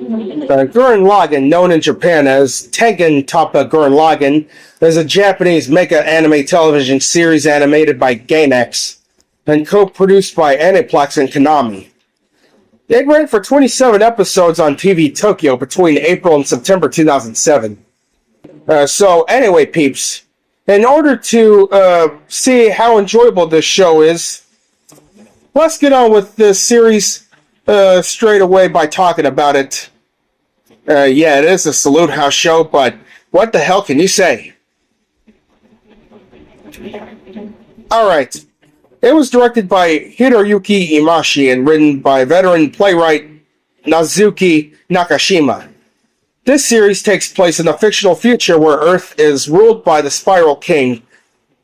Gurren Lagann, known in Japan as Tengen Toppa Gurren Lagann, is a Japanese mecha anime television series animated by Gainax and co-produced by Aniplex and Konami. It ran for 27 episodes on TV Tokyo between April and September 2007. So anyway, peeps, in order to see how enjoyable this show is, let's get on with this series straight away by talking about it. Yeah, it is a Salute House show, but what the hell can you say? Alright. It was directed by Hiroyuki Imaishi and written by veteran playwright Nazuki Nakashima. This series takes place in a fictional future where Earth is ruled by the Spiral King,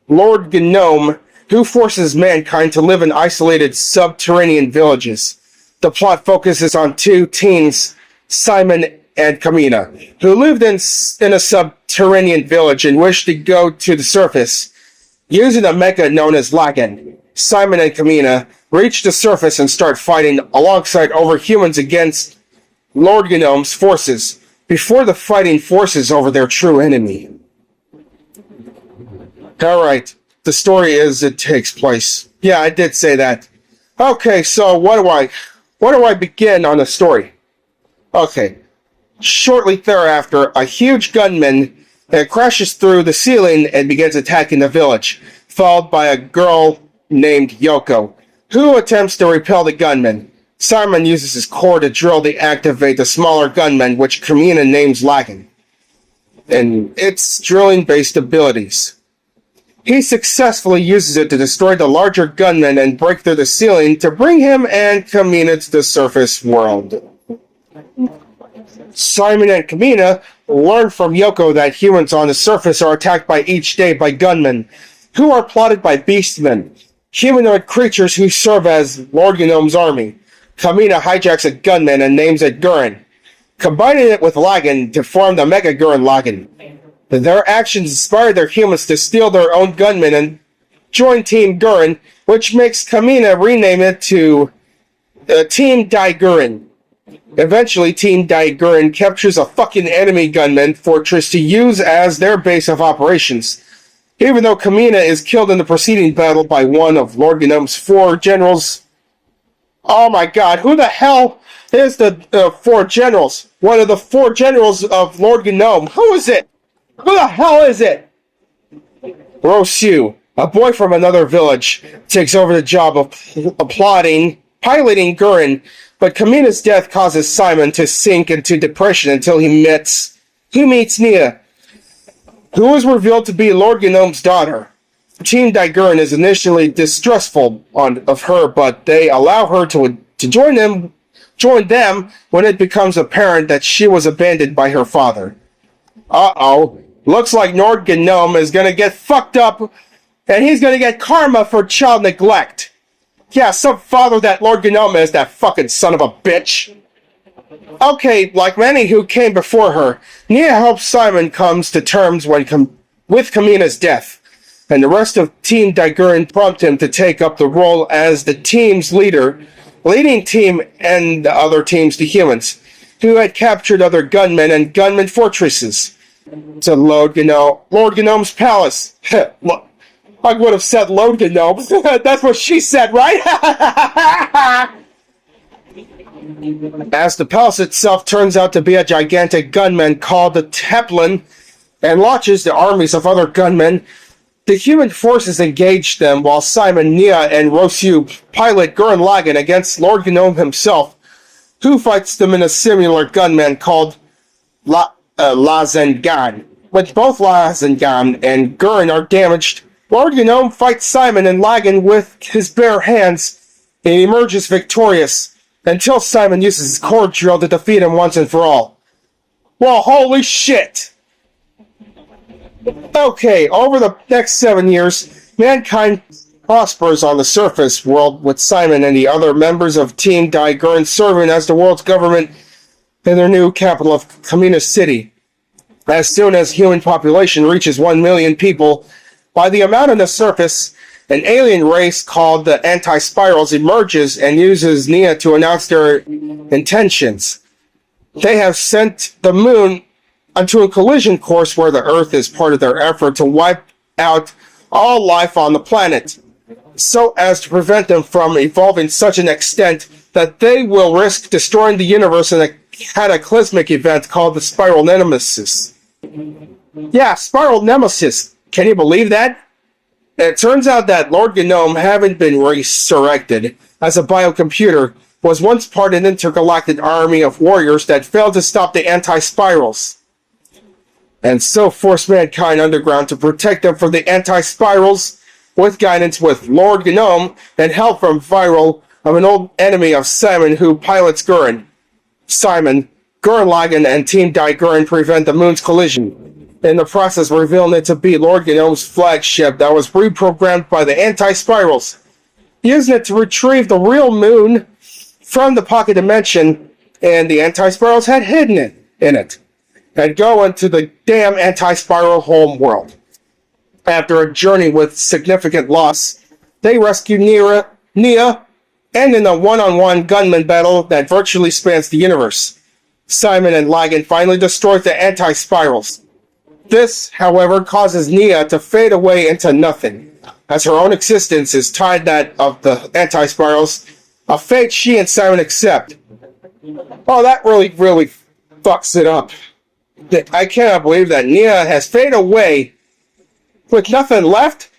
Lord Gnome, who forces mankind to live in isolated subterranean villages. The plot focuses on two teens, Simon and Kamina, who lived in a subterranean village and wished to go to the surface. Using a mecha known as Lagann, Simon and Kamina reach the surface and start fighting alongside overhumans against Lord Gnome's forces, before the fighting forces over their true enemy. Alright, the story is it takes place. Yeah, I did say that. Okay, so where do I begin on the story? Okay. Shortly thereafter, a huge gunman crashes through the ceiling and begins attacking the village, followed by a girl named Yoko, who attempts to repel the gunman. Simon uses his core to drill to activate the smaller gunman, which Kamina names Lagann, and its drilling-based abilities. He successfully uses it to destroy the larger gunman and break through the ceiling to bring him and Kamina to the surface world. Simon and Kamina learn from Yoko that humans on the surface are attacked by each day by gunmen, who are plotted by beastmen, humanoid creatures who serve as Lord Gnome's army. Kamina hijacks a gunman and names it Gurren, combining it with Lagann to form the Mega Gurren Lagann. Their actions inspire their humans to steal their own gunmen and join Team Gurren, which makes Kamina rename it to Team Gurren. Eventually, Team Gurren captures a fucking enemy gunman fortress to use as their base of operations. Even though Kamina is killed in the preceding battle by one of Lord Gnome's four generals. Oh my god, who the hell is the four generals? One of the four generals of Lord Gnome. Who is it? Who the hell is it? Rosu, a boy from another village, takes over the job of piloting Gurren, but Kamina's death causes Simon to sink into depression until he meets Nia, who is revealed to be Lord Gnome's daughter. Team Gurren is initially distrustful of her, but they allow her to join them when it becomes apparent that she was abandoned by her father. Uh-oh. Looks like Lord Gnome is gonna get fucked up, and he's gonna get karma for child neglect. Yeah, some father that Lord Gnome is, that fucking son of a bitch. Okay, like many who came before her, Nia helps Simon comes to terms with Kamina's death, and the rest of Team Gurren prompt him to take up the role as the team's leader, leading team and the other teams to humans, who had captured other gunmen and gunmen fortresses. To Lord Gnome's palace. Look, I would have said Lord Gnome. That's what she said, right? As the palace itself turns out to be a gigantic gunman called the Teplin, and launches the armies of other gunmen, the human forces engage them while Simon, Nia, and Rosu pilot Gurren Lagann against Lord Gnome himself, who fights them in a similar gunman called Lagann. When both Lagann and Gurren are damaged, Lord Gnome fights Simon and Lagann with his bare hands and emerges victorious, until Simon uses his core drill to defeat him once and for all. Well, holy shit! Okay, over the next 7 years, mankind prospers on the surface world with Simon and the other members of Team Gurren serving as the world's government in their new capital of Kamina City. As soon as human population reaches 1 million people, by the amount on the surface, an alien race called the Anti-Spirals emerges and uses Nia to announce their intentions. They have sent the moon onto a collision course where the Earth is part of their effort to wipe out all life on the planet, so as to prevent them from evolving such an extent that they will risk destroying the universe in a cataclysmic event called the Spiral Nemesis. Yeah, Spiral Nemesis. Can you believe that? It turns out that Lord Gnome, having been resurrected as a biocomputer, was once part of an intergalactic army of warriors that failed to stop the anti-spirals, and so forced mankind underground to protect them from the anti-spirals with guidance with Lord Gnome and help from Viral of an old enemy of Simon who pilots Gurren. Simon, Gurren Lagann, and Team Gurren prevent the moon's collision, in the process revealing it to be Lord Gnome's flagship that was reprogrammed by the anti-spirals, using it to retrieve the real moon from the pocket dimension, and the anti-spirals had hidden it in it, and go into the damn anti-spiral home world. After a journey with significant loss, they rescue Nia, and in a one-on-one gunman battle that virtually spans the universe, Simon and Lagann finally destroy the anti-spirals. This, however, causes Nia to fade away into nothing, as her own existence is tied that of the anti-spirals, a fate she and Simon accept. Oh, that really fucks it up. I cannot believe that Nia has faded away with nothing left.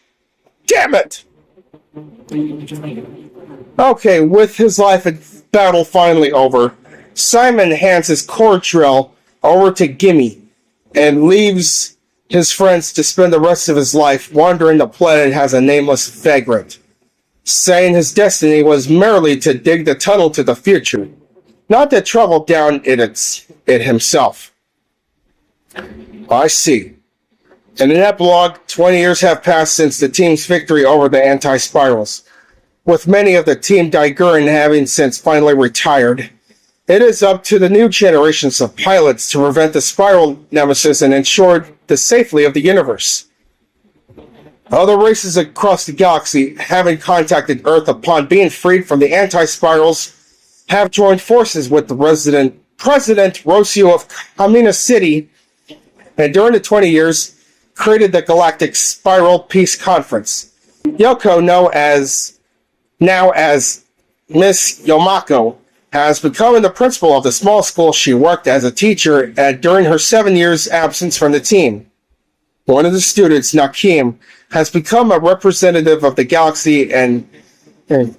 Damn it! Okay, with his life in battle finally over, Simon hands his core drill over to Gimme and leaves his friends to spend the rest of his life wandering the planet as a nameless vagrant, saying his destiny was merely to dig the tunnel to the future, not to travel down it himself. I see. In an epilogue, 20 years have passed since the team's victory over the anti-spirals, with many of the Team Gurren having since finally retired. It is up to the new generations of pilots to prevent the spiral nemesis and ensure the safety of the universe. Other races across the galaxy, having contacted Earth upon being freed from the anti-spirals, have joined forces with the President Rocio of Kamina City, and during the 20 years, created the Galactic Spiral Peace Conference. Yoko, now as Miss Yomako, has become the principal of the small school she worked as a teacher at during her 7 years absence from the team. One of the students, Nakim, has become a representative of the Galaxy and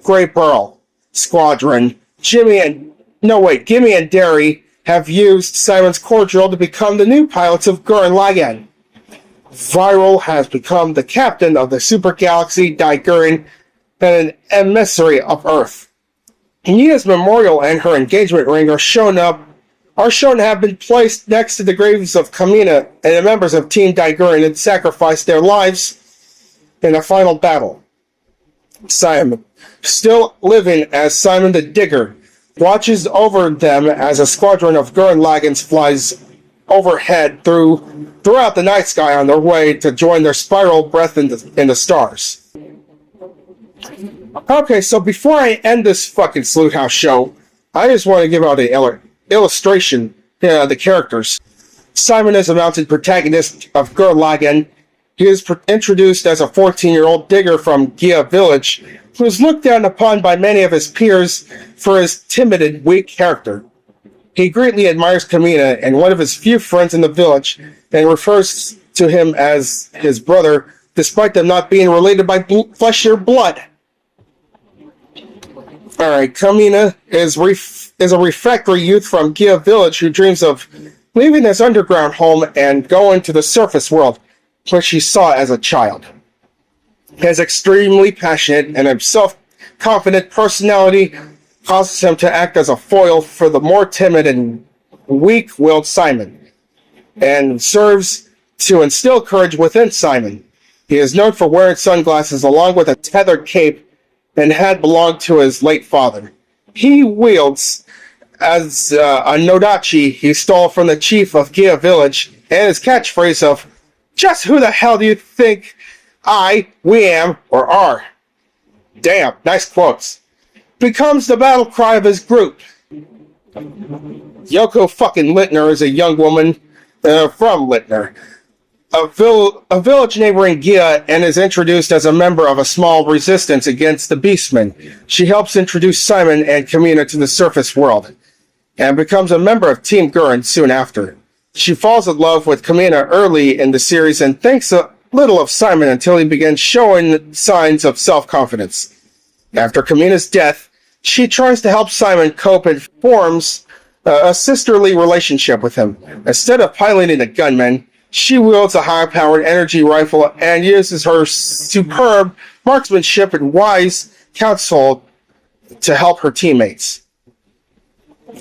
Grey Pearl Squadron. Gimme and Derry have used Simon's core drill to become the new pilots of Gurren Lagann. Viral has become the captain of the Super Galaxy Gurren and an emissary of Earth. Nia's memorial and her engagement ring are shown to have been placed next to the graves of Kamina and the members of Team Gurren had sacrificed their lives in a final battle. Simon, still living as Simon the Digger, watches over them as a squadron of Gurren Laganns flies overhead throughout the night sky on their way to join their spiral breath in the stars. Okay, so before I end this fucking Sleuth House show, I just want to give out an illustration of the characters. Simon is a mounted protagonist of Gurren Lagann. He is introduced as a 14-year-old digger from Gia village, who is looked down upon by many of his peers for his timid and weak character. He greatly admires Kamina and one of his few friends in the village, and refers to him as his brother, despite them not being related by flesh or blood. Alright, Kamina is a refractory youth from Gia village who dreams of leaving his underground home and going to the surface world, which he saw as a child. His extremely passionate and self-confident personality causes him to act as a foil for the more timid and weak-willed Simon, and serves to instill courage within Simon. He is known for wearing sunglasses along with a tethered cape and had belonged to his late father. He wields as a Nodachi he stole from the chief of Gia village, and his catchphrase of, "Just who the hell do you think we am, or are?" Damn, nice quotes. Becomes the battle cry of his group. Yoko fucking Littner is a young woman from Littner, a village neighboring Gia, and is introduced as a member of a small resistance against the Beastmen. She helps introduce Simon and Kamina to the surface world, and becomes a member of Team Gurren soon after. She falls in love with Kamina early in the series and thinks a little of Simon until he begins showing signs of self-confidence. After Kamina's death, she tries to help Simon cope and forms a sisterly relationship with him. Instead of piloting a gunman, she wields a high-powered energy rifle and uses her superb marksmanship and wise counsel to help her teammates.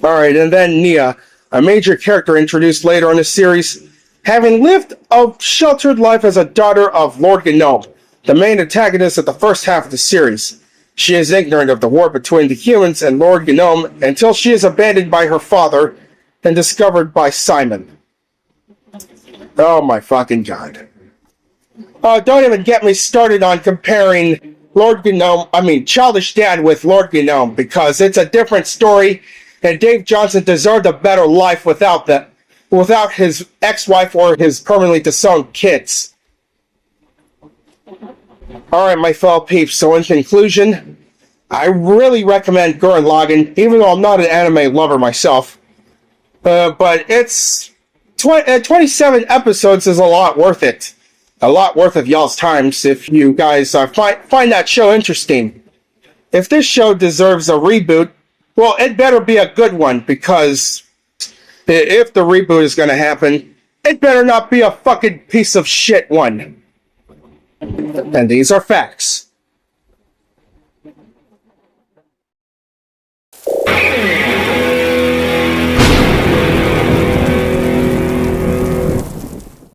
Alright, and then Nia, a major character introduced later in the series, having lived a sheltered life as a daughter of Lord Gnome, the main antagonist of the first half of the series. She is ignorant of the war between the humans and Lord Gnome until she is abandoned by her father and discovered by Simon. Oh my fucking god. Don't even get me started on comparing Childish Dad with Lord Gnome, because it's a different story, and Dave Johnson deserved a better life without his ex-wife or his permanently disowned kids. Alright, my fellow peeps, so in conclusion, I really recommend Gurren Lagann, even though I'm not an anime lover myself. But it's 27 episodes is a lot worth it. A lot worth of y'all's times if you guys find that show interesting. If this show deserves a reboot, well, it better be a good one, because if the reboot is going to happen, it better not be a fucking piece of shit one. And these are facts.